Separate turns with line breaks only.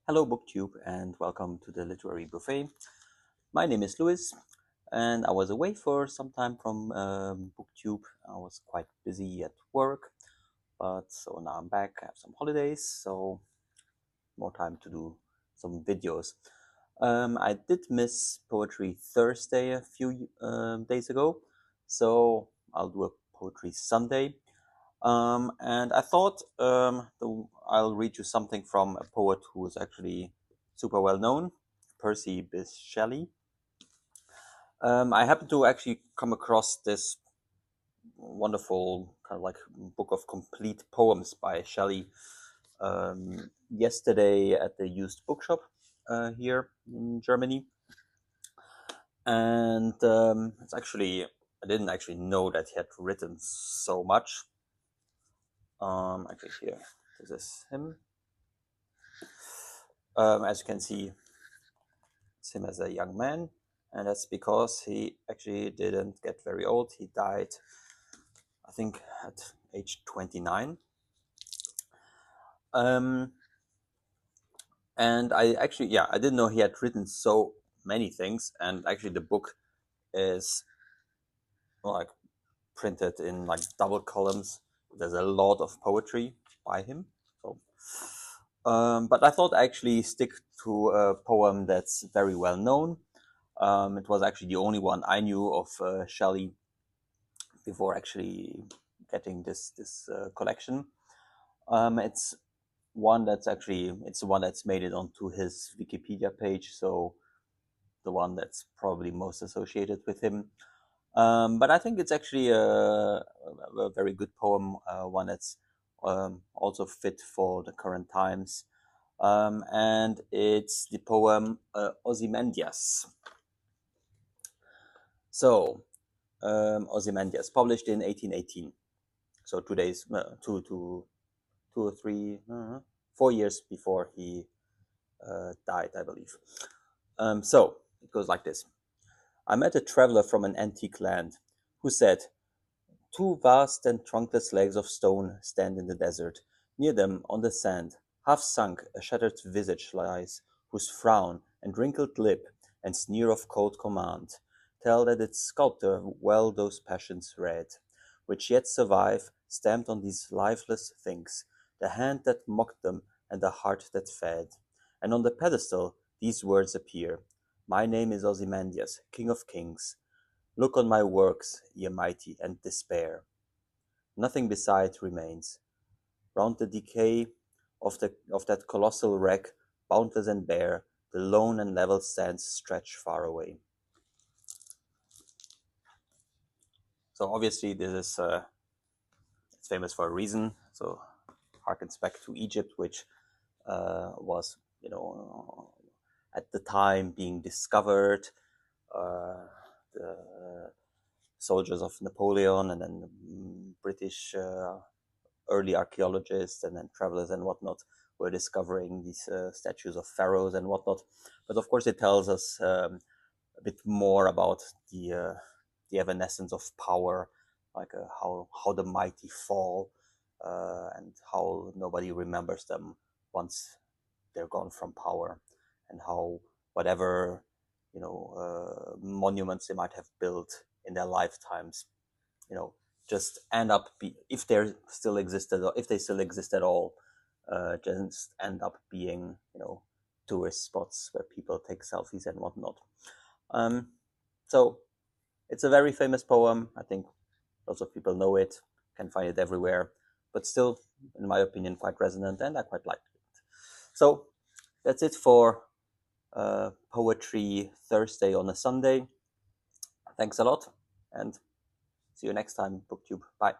Hello BookTube and welcome to the Literary Buffet. My name is Louis and I was away for some time from BookTube. I was quite busy at work, but so now I'm back. I have some holidays, so more time to do some videos. I did miss Poetry Thursday a few days ago, so I'll do a Poetry Sunday. And I thought I'll read you something from a poet who is actually super well known, Percy Bysshe Shelley. I happened to actually come across this wonderful kind of like book of complete poems by Shelley yesterday at the used bookshop here in Germany. And it's actually, I didn't actually know that he had written so much. Actually, here, this is him. As you can see, it's him as a young man, and that's because he actually didn't get very old. He died, I think, at age 29. And I actually, I didn't know he had written so many things, and actually the book is like printed in like double columns. There's a lot of poetry by him. So, but I thought I actually stick to a poem that's very well known. It was actually the only one I knew of Shelley before actually getting this collection. It's the one that's made it onto his Wikipedia page, so the one that's probably most associated with him. But I think it's actually a very good poem, one that's also fit for the current times. And it's the poem Ozymandias. So, Ozymandias, published in 1818. So 4 years before he died, I believe. So it goes like this. I met a traveler from an antique land who said, "Two vast and trunkless legs of stone stand in the desert. Near them, on the sand, half sunk, a shattered visage lies, whose frown and wrinkled lip and sneer of cold command tell that its sculptor well those passions read, which yet survive, stamped on these lifeless things, the hand that mocked them and the heart that fed. And on the pedestal these words appear, My name is Ozymandias, King of Kings. Look on my works, ye mighty, and despair. Nothing beside remains. Round the decay of that colossal wreck, boundless and bare, the lone and level sands stretch far away." So obviously this is it's famous for a reason. So harkens back to Egypt, which was at the time being discovered. The soldiers of Napoleon and then British early archaeologists and then travelers and whatnot were discovering these statues of pharaohs and whatnot. But of course, it tells us a bit more about the evanescence of power, like how the mighty fall and how nobody remembers them once they're gone from power, and how whatever monuments they might have built in their lifetimes, just end up if they're still existed or if they still exist at all, just end up being tourist spots where people take selfies and whatnot. So it's a very famous poem. I think lots of people know it, can find it everywhere, but still, in my opinion, quite resonant, and I quite liked it. So that's it for Poetry Thursday on a Sunday. Thanks a lot, and see you next time, BookTube. Bye.